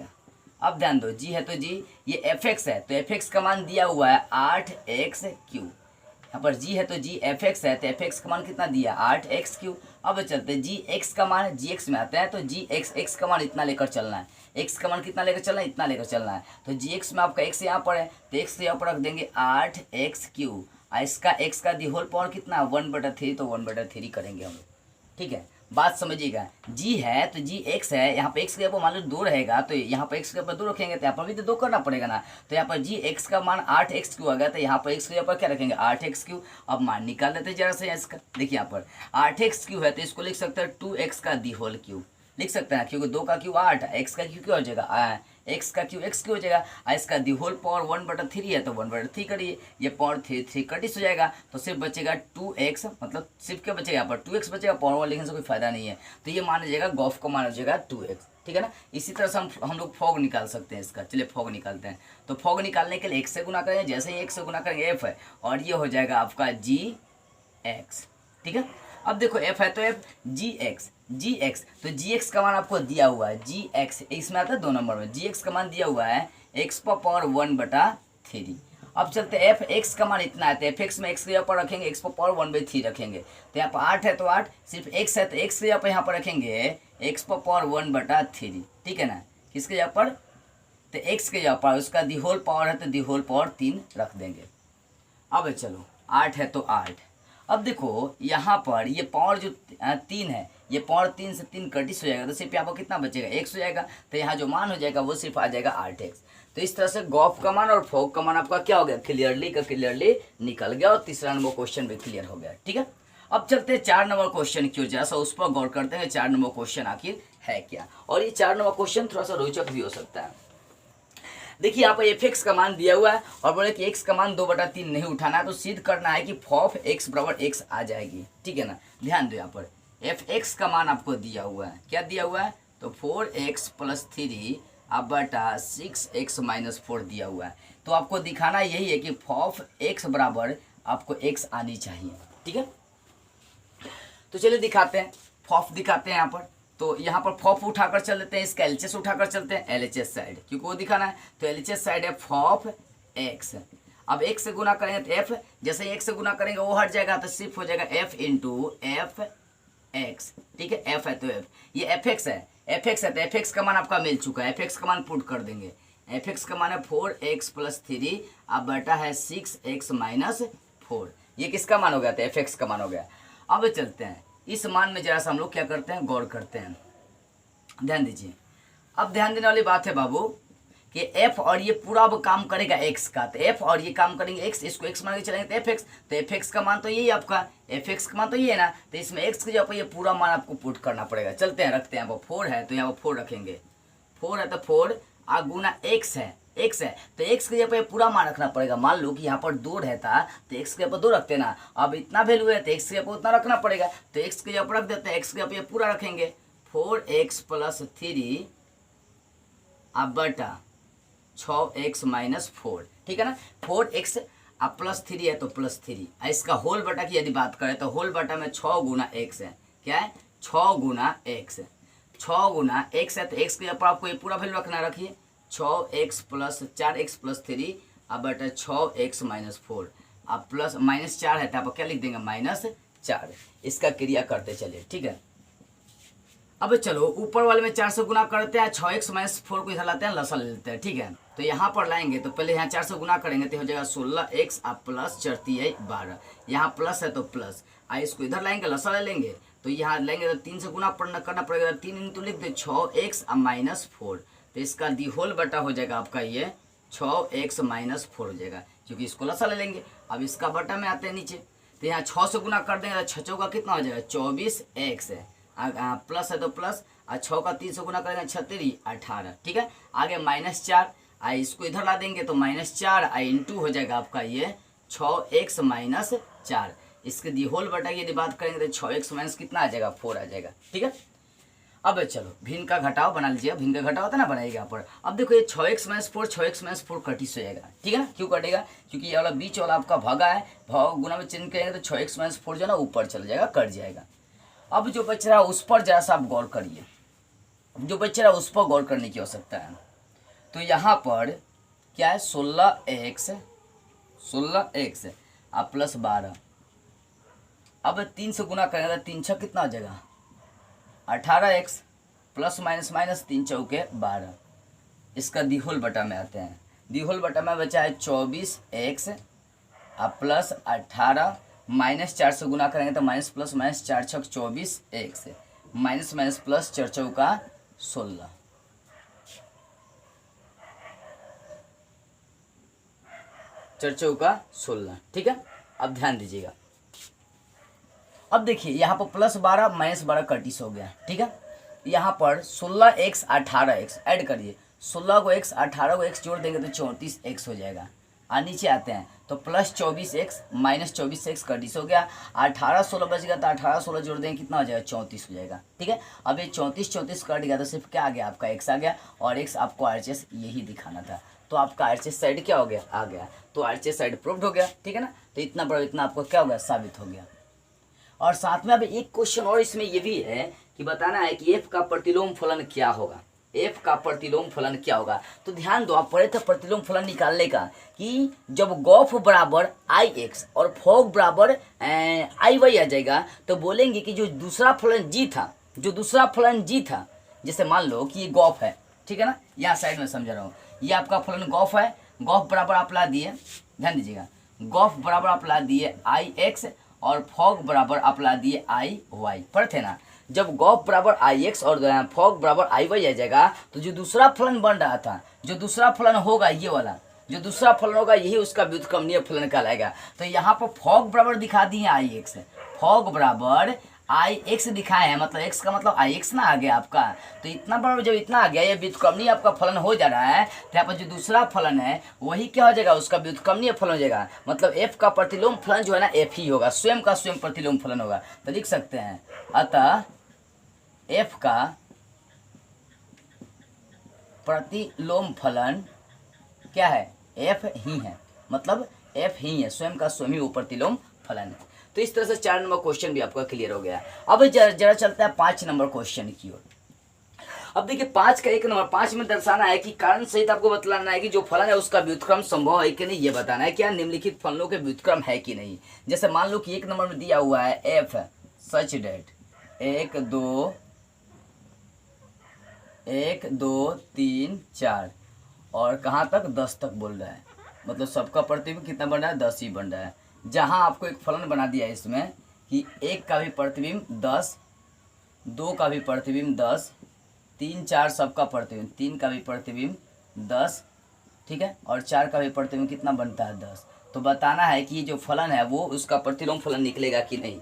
अब ध्यान दो, g है तो g, ये एफ एक्स है तो एफ एक्स का मान दिया हुआ है 8x³। यहाँ पर g है तो g, एफ एक्स है तो एफ एक्स का मान कितना दिया 8x³। अब चलते हैं जी एक्स का मान, जी एक्स में आता है तो जी एक्स का मान इतना लेकर चलना है, एक्स का मान कितना लेकर चलना है, इतना लेकर चलना है। तो जी एक्स में आपका एक्स यहाँ पर है तो एक्स यहाँ पर रख देंगे 8x³ और इसका एक्स का दी होल पावर कितना 1/3, तो 1/3 करेंगे हम लोग। ठीक है, बात समझिएगा, जी है तो जी एक्स है, यहाँ पे एक्स के ऊपर मान लो 2 रहेगा तो यहाँ पर एक्स के ऊपर 2 रखेंगे तो यहाँ पर भी तो 2 करना पड़ेगा ना। तो यहाँ पर जी एक्स का मान 8x³ आ गया तो यहाँ पर एक्स के ऊपर क्या रखेंगे 8x³। अब मान निकाल लेते हैं जरा से इसका, देखिए यहाँ पर 8x³ है तो इसको लिख सकते हैं 2x का दी होल क्यूब लिख सकते हैं, क्योंकि 2 का क्यूब 8, एक्स का क्यूब क्या हो जाएगा, एक्स का क्यूब एक्स क्यूब हो जाएगा, और इसका दी होल पावर 1/3 है तो 1/3 करिए, ये पावर 3 कटिस हो जाएगा तो सिर्फ बचेगा 2x, मतलब सिर्फ क्या बचेगा यहाँ पर 2x बचेगा, पावर 1 लिखने से कोई फायदा नहीं है। तो ये मान जाएगा गॉफ का मान हो जाएगा 2x। ठीक है ना, इसी तरह से हम लोग फॉग निकाल सकते हैं इसका। चलिए फॉग निकालते हैं। तो फॉग निकालने के लिए x से गुना करेंगे, जैसे ही x से गुना करेंगे f है और ये हो जाएगा आपका जी एक्स। ठीक है, अब देखो f है तो f जी एक्स, तो जी एक्स का मान आपको दिया हुआ है जी एक्स, इसमें आता है 2 नंबर में, जी एक्स का मान दिया हुआ है x⁻1/3। अब चलते एफ एक्स का मान इतना है तो एफ एक्स में एक्स के यहाँ पर रखेंगे x⁻1/3 रखेंगे, तो यहाँ पर 8 है तो 8, सिर्फ x है तो x के यहाँ पर रखेंगे x⁻1/3। ठीक है ना, किसके यहाँ पर, तो x के यहाँ पर उसका दी होल पावर है तो दी होल पावर 3 रख देंगे। अब चलो 8 है तो 8। अब देखो यहाँ पर ये पावर जो 3 है, ये पावर 3 से 3 कटिस हो जाएगा तो सिर्फ यहाँ पर कितना बचेगा x हो जाएगा, तो यहाँ जो मान हो जाएगा वो सिर्फ आ जाएगा 8x। तो इस तरह से गॉफ का मान और फॉग का मान आपका क्या हो गया, क्लियरली निकल गया और तीसरा नंबर क्वेश्चन भी क्लियर हो गया। ठीक है, अब चलते हैं 4 नंबर क्वेश्चन की ओर, जरा सा उस पर गौर करते हैं 4 नंबर क्वेश्चन आखिर है क्या। और ये 4 नंबर क्वेश्चन थोड़ा सा रोचक भी हो सकता है। देखिए यहाँ पर एफ एक्स का मान दिया हुआ है और बोले कि एक्स का मान 2/3 नहीं उठाना है, तो सिद्ध करना है कि फॉफ एक्स बराबर एक्स आ जाएगी। ठीक है ना, ध्यान दो यहाँ पर एफ एक्स का मान आपको दिया हुआ है, क्या दिया हुआ है, तो 4x + 3 बटा 6x - 4 दिया हुआ है। तो आपको दिखाना यही है कि फॉफ एक्स बराबर आपको एक्स आनी चाहिए। ठीक है, तो चलिए दिखाते हैं, फॉफ दिखाते हैं यहाँ पर। तो यहाँ पर फॉफ उठाकर चल लेते हैं, इसका एलएचएस उठाकर चलते हैं, एलएचएस साइड क्योंकि वो दिखाना है, तो एलएचएस साइड है फॉफ एक्स। अब एक्स से गुना करेंगे तो एफ, जैसे ही एक्स से गुना करेंगे वो हट जाएगा तो सिर्फ हो जाएगा एफ इंटू एफ एक्स। ठीक है, एफ है तो एफ, ये एफ एक्स है, एफ एक्स है तो एफ एक्स का मान आपका मिल चुका है, एफ एक्स का मान पुट कर देंगे, एफ एक्स का मान है 4x + 3 अब बटा है 6x - 4। ये किसका मान हो गया था, एफ एक्स का मान हो गया। अब चलते हैं इस मान में जरा सा हम लोग क्या करते हैं, गौर करते हैं, ध्यान दीजिए। अब ध्यान देने वाली बात है बाबू कि एफ और ये पूरा अब काम करेगा एक्स का, तो एफ और ये काम करेंगे एक्स, इसको एक्स मान के चलेंगे तो एफ एक्स, तो एफ एक्स का मान तो यही आपका, एफ एक्स का मान तो ये है ना, तो इसमें एक्स की जगह पर ये पूरा मान आपको पुट करना पड़ेगा। चलते हैं, रखते हैं। यहाँ पर 4 है तो यहाँ पर 4 रखेंगे, 4 है तो 4 गुना एक्स है, एक्स है तो एक्स की जगह पर पूरा मान रखना पड़ेगा। मान लो कि यहाँ पर 2 रहता तो एक्स के जगह पर 2 रखते ना, अब इतना वैल्यू है तो एक्स की जगह पर उतना रखना पड़ेगा, तो एक्स की जगह पर रख देते हैं, एक्स की जगह पर पूरा रखेंगे 4x + 3 अब बटा 6x - 4, ठीक है ना। 4x अब +3 है तो +3, इसका होल बटा की यदि बात करें तो होल बटा में 6 गुना x है, क्या है 6 गुना x, 6 गुना x है तो x के ऊपर आपको ये पूरा वैल्यू रखना, रखिए 6x + 4x + 3 अब बटा 6x - 4, अब प्लस -4 है तो आप क्या लिख देंगे -4। इसका क्रिया करते चलिए, ठीक है। अब चलो ऊपर वाले में 4 से गुना करते हैं, 6x - 4 को इधर लाते हैं, लसा ले लेते हैं, ठीक है। तो यहाँ पर लाएंगे तो पहले यहाँ 4 से गुना करेंगे तो हो जाएगा 16x अब प्लस 4 12, यहाँ प्लस है तो प्लस, इसको इधर लाएंगे लसा ले लेंगे तो यहाँ लेंगे तो 3 से गुना करना पड़ेगा, 3 इंटू लिख दे 6x अब -4, तो इसका दी होल बटा हो जाएगा आपका ये 6x - 4 हो जाएगा, क्योंकि इसको लसा ले लेंगे। अब इसका बटा में आते हैं नीचे, तो यहाँ 6 से गुना कर देंगे तो 6 चौका कितना हो जाएगा 24x है, प्लस है तो प्लस, 6 का 3 से गुना करेंगे 36 18, ठीक है। आगे -4 इसको इधर ला देंगे तो -4 इंटू हो जाएगा आपका ये 6x - 4, इसके दी होल बटा यदि बात करेंगे तो 6x - कितना आ जाएगा 4 आ जाएगा, ठीक है। अब चलो भिन्न का घटाव बना लीजिए, भिन्न का घटाव होता है ना बनाइएगा यहाँ पर। अब देखो ये 6x - 4 6x - 4 कटिस हो जाएगा, ठीक है ना। क्यों कटेगा, क्योंकि ये वाला बीच वाला आपका भागा है, भाग गुना में चेंज करेंगे तो 6x - 4 जो है ना ऊपर चल जाएगा, कट जाएगा। अब जो बच रहा है उस पर जरा सा आप गौर करिए, जो बच रहा है उस पर गौर करने की आवश्यकता है। तो यहाँ पर क्या है 16x अब प्लस 12, अब 3 से गुना करेंगे तो 3 6 कितना आ जाएगा 18x प्लस माइनस 3 चौके 12, इसका दिहोल बटा में आते हैं, दिहोल बटा में बचा है 24x अब प्लस 18 -4 से गुना करेंगे तो minus plus minus 4 6 24x minus plus 4 चौका 16, चर्चों का 16, ठीक है। अब ध्यान दीजिएगा, अब देखिए यहाँ पर +12 -12 कटिस हो गया, ठीक है। यहाँ पर 16x 18x ऐड करिए, 16 को x 18 को x जोड़ देंगे तो 34x हो जाएगा। नीचे आते हैं तो +24x -24x कटिस हो गया, 18 16 बच गया तो 18 16 जोड़ देंगे कितना हो जाएगा 34 हो जाएगा, ठीक है। अब ये 34 34 कट गया तो सिर्फ क्या आ गया आपका x आ गया, और x आपको RHS यही दिखाना था, तो आपका RHS साइड क्या हो गया आ गया, तो RHS साइड प्रूव्ड हो गया, ठीक है ना। तो इतना बड़ा इतना आपको क्या हो गया साबित हो गया। और साथ में अब एक क्वेश्चन और इसमें ये भी है कि बताना है कि f का प्रतिलोम फलन क्या होगा, f का प्रतिलोम फलन क्या होगा। तो ध्यान दो, आप पढ़े थे प्रतिलोम फलन निकालने का कि जब गॉफ बराबर ix और फॉग बराबर iy आ जाएगा तो बोलेंगे कि जो दूसरा फलन g था, जो दूसरा फलन g था, जैसे मान लो कि ये गॉफ है, ठीक है ना, यहाँ साइड में समझा रहा हूँ, ये आपका फलन गॉफ है, गॉफ बराबर आप ला दिए, ध्यान दीजिएगा, गॉफ बराबर आप ला दिए ix और फॉग बराबर आप ला दिए iy, पढ़ते ना। जब गॉफ बराबर ix और फॉग बराबर iy आ जाएगा तो जो दूसरा फलन बन रहा था, जो दूसरा फलन होगा ये वाला, जो दूसरा फलन होगा यही उसका व्युत्क्रमणीय फलन कहलाएगा। तो यहाँ पर फॉग बराबर दिखा दिए ix, फॉग बराबर ix दिखाए हैं, मतलब x का मतलब ix ना आ गया आपका। तो इतना बराबर जब इतना आ गया, ये व्युत्क्रमणीय आपका फलन हो जा रहा है, तो यहाँ पर जो दूसरा फलन है वही क्या हो जाएगा, उसका व्युत्क्रमणीय फलन हो जाएगा, मतलब f का प्रतिलोम फलन जो है ना f ही होगा, स्वयं का स्वयं प्रतिलोम फलन होगा। तो लिख सकते हैं अतः f का प्रतिलोम फलन क्या है, f ही है, मतलब f ही है, स्वयं का स्वयं ही वो प्रतिलोम फलन है। तो इस तरह से 4 नंबर क्वेश्चन भी आपका क्लियर हो गया। अब जरा चलता है 5 नंबर क्वेश्चन की ओर। अब देखिए 5 का 1 नंबर, 5 में दर्शाना है कि कारण सहित आपको बतलाना है कि जो फलन है उसका व्युत्क्रम संभव है कि नहीं, ये बताना है क्या निम्नलिखित फलनों के व्युत्क्रम है कि नहीं। जैसे मान लो कि 1 नंबर में दिया हुआ है f सच डेट 1 2 3 4 और कहाँ तक 10 तक बोल रहा है, मतलब सबका प्रतिबिंब कितना बन रहा है 10 ही बन रहा है। जहाँ आपको एक फलन बना दिया है इसमें कि 1 का भी प्रतिबिंब 10, 2 का भी प्रतिबिंब 10, 3 4 सबका प्रतिबिंब, 3 का भी प्रतिबिंब 10, ठीक है, और 4 का भी प्रतिलोम कितना बनता है 10। तो बताना है कि ये जो फलन है वो उसका प्रतिलोम फलन निकलेगा कि नहीं।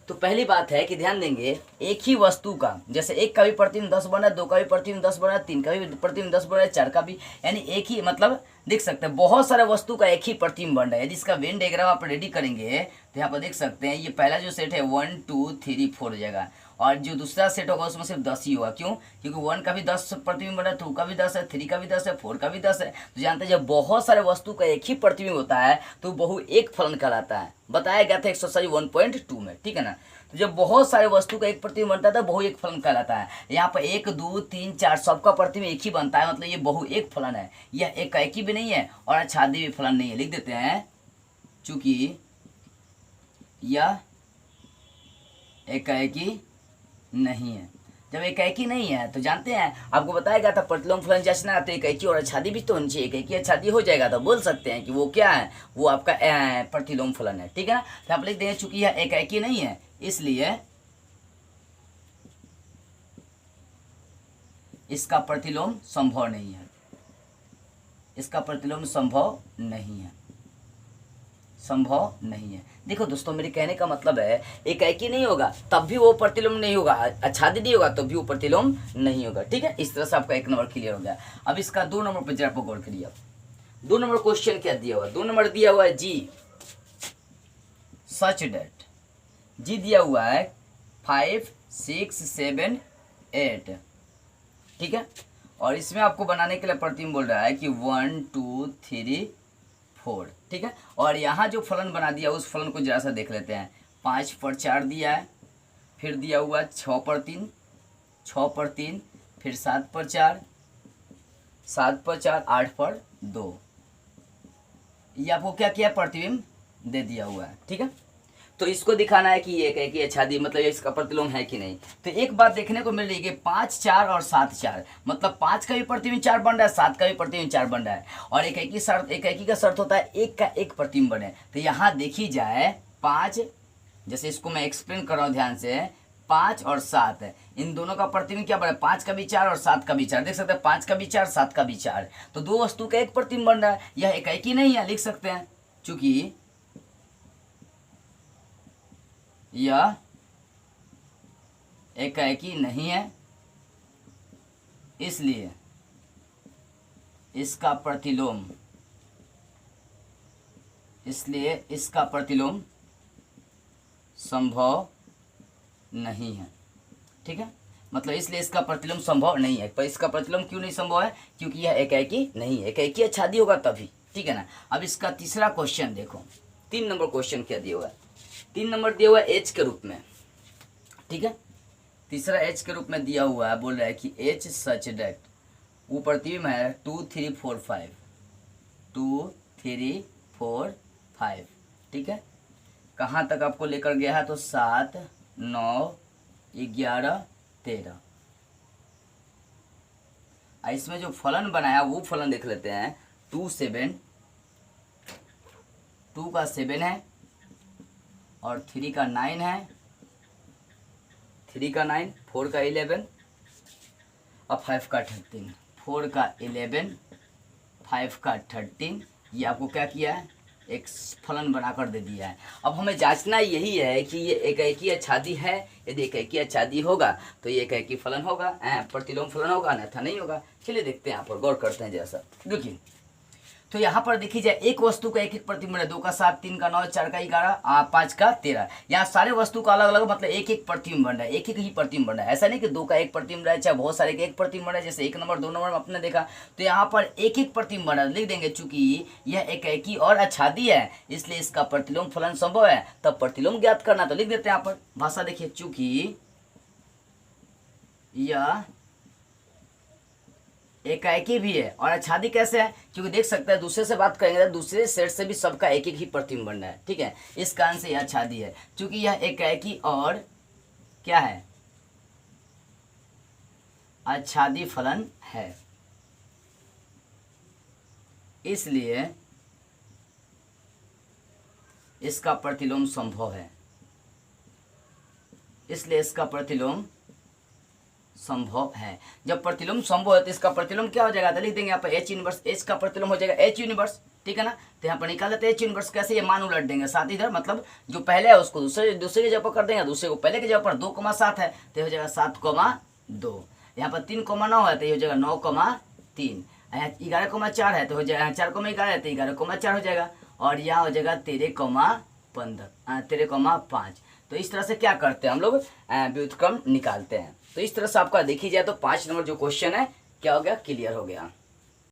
तो पहली बात है कि ध्यान देंगे एक ही वस्तु का, जैसे 1 का भी प्रतिलोम 10 बना, 2 का भी प्रतिलोम 10 बना, 3 का भी प्रतिलोम 10 बना, 4 का भी, यानी एक ही, मतलब देख सकते हैं बहुत सारे वस्तु का एक ही प्रतिबिंब बन रहा है। यदि इसका वेन डायग्राम आप रेडी करेंगे तो यहाँ पर देख सकते हैं ये पहला जो सेट है 1 2 3 4 हो जाएगा, और जो दूसरा सेट होगा उसमें सिर्फ 10 ही होगा। क्यों? क्योंकि 1 का भी 10 प्रतिबिंब बना है, 2 का भी 10 है, 3 का भी 10 है, 4 का भी 10 है। तो जानते हैं जब बहुत सारे वस्तु का एक ही प्रतिबिंब होता है तो बहु एक फलन कहलाता है, बताया गया था एक्सरसाइज 1.2 में, ठीक है ना। तो जब बहुत सारे वस्तु का एक प्रतिबिंब बनता है बहु एक फलन कहलाता है। यहाँ पर 1 2 3 4 सबका प्रतिबिंब एक ही बनता है, मतलब ये बहु एक फलन है। यह एकाएकी भी नहीं है और आच्छादी भी फलन नहीं है। लिख देते हैं चूंकि यह एकाएकी नहीं है। जब एकाएकी नहीं है तो जानते हैं आपको बताया गया था प्रतिलोम फलन जांचना, तो एकाएकी और आच्छादी भी तो होनी चाहिए। एकाएकी आच्छादी हो जाएगा तो बोल सकते हैं कि वो क्या है, वो आपका प्रतिलोम फलन है, ठीक है ना। तो आप लिख देंगे चूंकि यह एकाएकी नहीं है इसलिए इसका प्रतिलोम संभव नहीं है, इसका प्रतिलोम संभव नहीं है, संभव नहीं है। देखो दोस्तों मेरे कहने का मतलब है एकाएकी नहीं होगा तब भी वो प्रतिलोम नहीं होगा, आच्छादित नहीं होगा तो भी वो प्रतिलोम नहीं होगा, ठीक है। इस तरह से आपका 1 नंबर क्लियर हो गया। अब इसका 2 नंबर पर जरा आप गौर करिए। 2 नंबर क्वेश्चन क्या दिया हुआ है? 2 नंबर दिया हुआ है जी सच डेट, जी दिया हुआ है 5 6 7 8, ठीक है। और इसमें आपको बनाने के लिए प्रतिबिंब बोल रहा है कि 1 2 3 4, ठीक है। और यहाँ जो फलन बना दिया उस फलन को जरा सा देख लेते हैं। 5 पर 4 दिया है, फिर दिया हुआ 6 पर 3, 6 पर 3, फिर 7 पर 4, 7 पर 4, 8 पर 2, ये आपको क्या किया प्रतिबिंब दे दिया हुआ है, ठीक है। तो इसको दिखाना है कि ये एकाएकी आच्छादी मतलब इसका प्रतिलोम है कि नहीं। तो एक बात देखने को मिल रही है कि 5 4 और 7 4, मतलब 5 का भी प्रतिबिंब 4 बन रहा है, 7 का भी प्रतिबिंब 4 बन रहा है। और एकाएकी का शर्त होता है 1 का 1 प्रतिबिंब बने। तो यहाँ देखी जाए 5, जैसे इसको मैं एक्सप्लेन कर रहा हूँ ध्यान से, 5 और 7 है, इन दोनों का प्रतिबिंब क्या बना है, 5 का भी 4 और 7 का भी 4। देख सकते हैं 5 का भी 4 7 का भी 4, तो दो वस्तु का एक प्रतिबिंब बन रहा है। यह एकाएकी नहीं है, लिख सकते हैं चूंकि यह एकाएकी नहीं है इसलिए इसका प्रतिलोम संभव नहीं है, ठीक है। मतलब इसलिए इसका प्रतिलोम संभव नहीं है। पर इसका प्रतिलोम क्यों नहीं संभव है? क्योंकि यह एकाएकी नहीं है। एकाएकी आच्छादी होगा तभी, ठीक है ना। अब इसका तीसरा क्वेश्चन देखो, 3 नंबर क्वेश्चन क्या दिया हुआ है। 3 नंबर दिया हुआ है एच के रूप में, ठीक है। तीसरा एच के रूप में दिया हुआ है, बोल रहा है कि एच सच डेट, वो प्रतिबिंब है 2 3 4 5, 2 3 4 5, ठीक है। कहाँ तक आपको लेकर गया है? तो 7 9 11 13। इसमें जो फलन बनाया वो फलन देख लेते हैं। 2 7, 2 का 7 है और 3 का 9 है, 3 का 9, 4 का 11 और 5 का 13, 4 का 11, 5 का 13। ये आपको क्या किया है? एक फलन बनाकर दे दिया है। अब हमें जांचना यही है कि ये एकाएकी आच्छादी है। यदि एकाएकी आच्छादी होगा तो ये एकाएकी फलन होगा, प्रतिलोम फलन होगा, अन्यथा नहीं होगा। चलिए देखते हैं, यहाँ पर गौर करते हैं जैसा। देखिए तो यहाँ पर देखी जाए एक वस्तु का एक एक प्रतिबिंब है, 2 का 7, 3 का 9, 4 का 11, 5 का 13। यहाँ सारे वस्तु का अलग अलग मतलब एक एक प्रतिबिंब बन रहा है, एक एक ही प्रतिबिंब बन रहा है। ऐसा नहीं कि 2 का 1 प्रतिबिंब रहा है, चाहे बहुत सारे के एक प्रतिबिंब बन रहा है। जैसे 1 नंबर 2 नंबर में आपने देखा तो यहाँ पर एक एक प्रतिबिंब बन रहा है। लिख देंगे चूंकि यह एकाएकी और आच्छादी है इसलिए इसका प्रतिलोम फलन संभव है, तब प्रतिलोम ज्ञात करना। तो लिख देते हैं यहाँ पर भाषा, देखिए चूंकि यह एकाएकी भी है और आच्छादी कैसे है? क्योंकि देख सकते हैं दूसरे से बात करेंगे तो दूसरे सेट से भी सबका एक एक ही प्रतिबिंब बन रहा है, ठीक है। इस कारण से यह आच्छादी है, क्योंकि यह एकाएकी और क्या है? आच्छादी फलन है, इसलिए इसका प्रतिलोम संभव है, इसलिए इसका प्रतिलोम संभव है। जब प्रतिलोम संभव है तो इसका प्रतिलोम क्या हो जाएगा, तो लिख देंगे यहाँ पर एच इनवर्स, एच का प्रतिलोम हो जाएगा एच यूनिवर्स, ठीक है ना। तो यहाँ पर निकाल लेते हैं एच यूनिवर्स कैसे, ये मान उलट देंगे, साथ इधर मतलब जो पहले है उसको दूसरे की जगह पर कर देंगे, दूसरे को पहले की जगह पर 2,7 है तो हो जाएगा 7,2। यहाँ पर 3,9 है तो ये हो जाएगा 9,3। 11,4 है तो हो जाएगा 4,11 है तो 11,4 हो जाएगा, और यहाँ हो जाएगा 13,5। तो इस तरह से क्या करते हैं हम लोग व्युत्क्रम निकालते हैं। तो इस तरह से आपका देखी जाए तो 5 नंबर जो क्वेश्चन है क्या हो गया, क्लियर हो गया।